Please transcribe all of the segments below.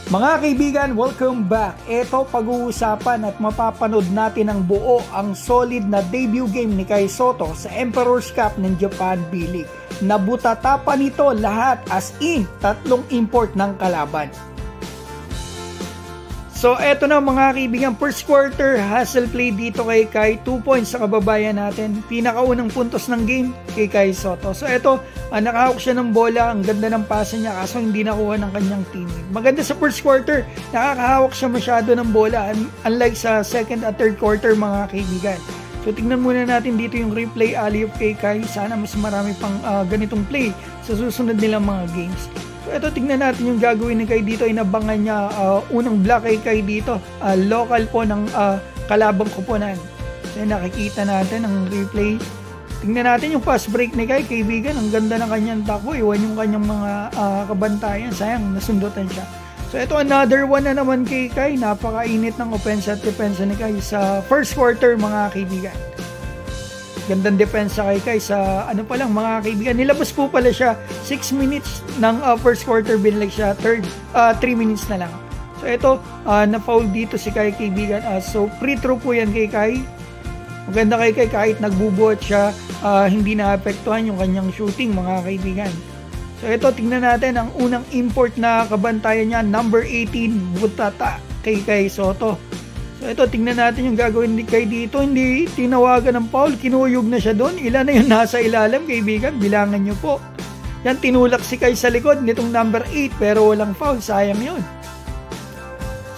Mga kaibigan, welcome back. Ito pag-uusapan at mapapanood natin ang buo ang solid na debut game ni Kai Sotto sa Emperor's Cup ng Japan B-League. Nabutata pa nito lahat as in tatlong import ng kalaban. So eto na mga kaibigan, first quarter hustle play dito kay Kai, 2 points sa kababayan natin. Pinakaunang puntos ng game kay Kai Sotto. So eto, nakahawak siya ng bola, ang ganda ng pasa niya kaso hindi nakuha ng kanyang teammate. Maganda sa first quarter, nakakahawak siya masyado ng bola unlike sa second at third quarter mga kaibigan. So tignan muna natin dito yung replay alley-oop kay Kai. Sana mas marami pang ganitong play sa susunod nilang mga games. So ito, tignan natin yung gagawin ni Kai dito. Inabangan niya unang block kay Kai dito. Local po ng kalabang kupunan. So nakikita natin ang replay. Tignan natin yung fast break ni Kai, kaibigan. Ang ganda ng kanyang takbo. Iwan yung kanyang mga kabantayan. Sayang, nasundutan siya. So ito, another one na naman kay Kai. Napakainit ng offense at defense ni Kai sa first quarter mga kaibigan. Gandang depensa kay Kai sa ano pa lang mga kaibigan. Nilabas po pala siya 6 minutes ng first quarter, binilag siya 3 minutes na lang. So ito, na-foul dito si Kai kaibigan. So free throw po yan kay Kai. Maganda kay Kai kahit nagbubuhat siya, hindi naapektuhan yung kanyang shooting mga kaibigan. So ito, tingnan natin ang unang import na kabantayan niya, number 18, Butata kay Kai Sotto. So ito, tingnan natin yung gagawin ni Kai dito. Hindi tinawagan ng foul, kinuyog na siya doon. Ilan na yung nasa ilalim kaibigan, bilangan nyo po. Yan, tinulak si Kai sa likod nitong number 8 pero walang foul, sayang yun.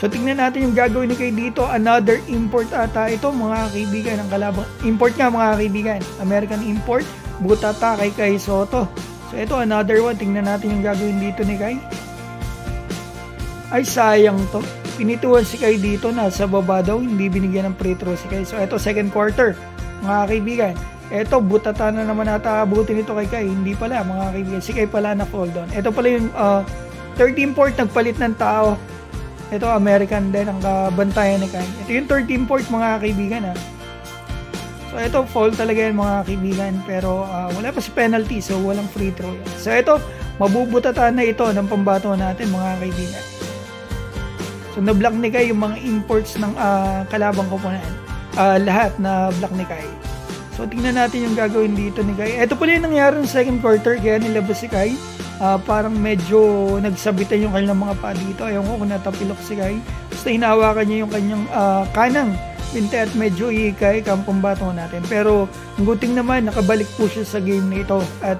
So tingnan natin yung gagawin ni Kai dito. Another import ata ito mga kaibigan ng kalabang. Import nga mga kaibigan, American import, Butata kay Kai Sotto. So ito, another one. Tingnan natin yung gagawin dito ni Kai. Ay, sayang to. Pinituan si Kai dito, nasa baba daw, hindi binigyan ng free throw si Kai. So ito, second quarter mga kaibigan. Ito, Butata na naman ata abutin ito kay Kai. Hindi pala mga kaibigan, si Kai pala na fall down. Ito pala yung 13 port, nagpalit ng tao. Ito, American din ang kabantayan ni Kai. Ito yung 13 port mga kaibigan ha. So ito, fall talaga yan mga kaibigan. Pero wala pa si penalty, so walang free throw yan. So ito, mabubutataan na ito ng pambato natin mga kaibigan. So na-block ni Kai yung mga imports ng kalabang kupunan. Lahat na block ni Kai. So tingnan natin yung gagawin dito ni Kai. Ito pala yung nangyari ng second quarter, kaya nilabas si Kai. Parang medyo nagsabitan yung kanilang mga pa dito. Ayaw ko kung natapilok si Kai. Basta hinawakan niya yung kanyang kanang binte at medyo iikay kampambato natin. Pero ang guting naman, nakabalik po siya sa game na ito. At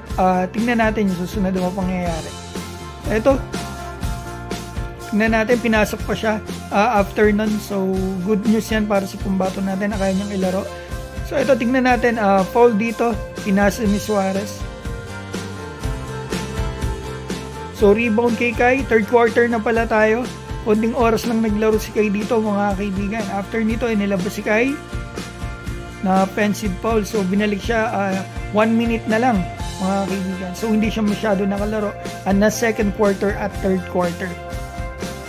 tingnan natin yung susunod na pangyayari. Ito, tingnan natin, pinasok pa siya after nun. So good news yan para sa pambato natin na kaya niyang ilaro. So ito, tingnan natin, foul dito, pinasa ni Suarez. So rebound kay Kai, third quarter na pala tayo. Konting oras lang naglaro si Kai dito mga kaibigan. After nito, nilabas si Kai na offensive foul. So binalik siya 1 minute na lang mga kaibigan. So hindi siya masyado nakalaro na second quarter at third quarter.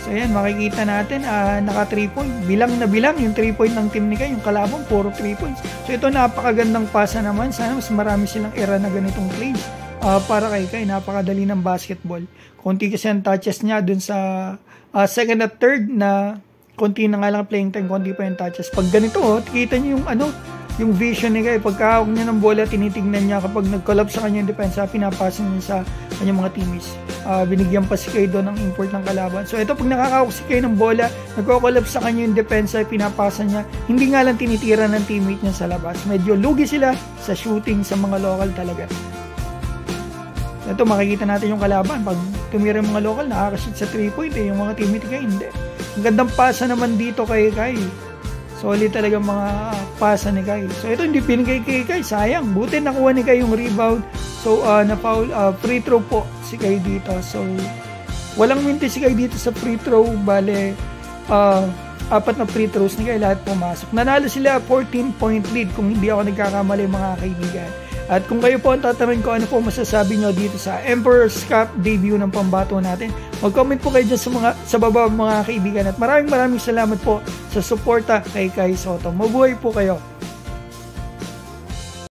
So ayan, makikita natin naka 3 point. Bilang na bilang yung 3 point ng team ni Kai. Yung kalabang puro 3 points. So ito, napakagandang pasa naman. Sana mas marami silang era na ganitong plays. Para kay Kai, napakadali ng basketball. Konti kasi ang touches niya dun sa second at third na konti na nga lang playing time, konti pa yung touches. Pag ganito, kita niyo yung yung vision ni Kai. Pagkahawak niya ng bola, tinitingnan niya kapag nag-collapse sa kanya yung depensa, pinapasa niya sa kanyang mga teammates. Binigyan pa si Kai doon ng import ng kalaban. So ito, pag nakakahawak si Kai ng bola, nagko-collapse sa kanya yung depensa, pinapasa niya. Hindi nga lang tinitira ng teammate niya sa labas. Medyo lugi sila sa shooting sa mga local talaga. Ito, makikita natin yung kalaban. Pag tumira yung mga local, nakakashoot sa 3 point yung mga teammate kay hindi. Ang gandang pasa naman dito kay Kai. Solid talaga mga pasa ni Kai. So ito, hindi pinigay kay Kai, sayang. Buti nakuha ni Kai yung rebound. So na-foul, free throw po si Kai dito. So walang minti si Kai dito sa free throw. Bale 4 na free throws ni Kai, lahat pumasok. Nanalo sila 14-point lead kung hindi ako nagkakamali mga kaibigan. At kung kayo po ang tatanungin ko ano po masasabi nyo dito sa Emperor's Cup debut ng pambato natin, mag-comment po kayo dyan sa baba mga kaibigan. At maraming salamat po sa suporta kay Kai Sotto. Mabuhay po kayo!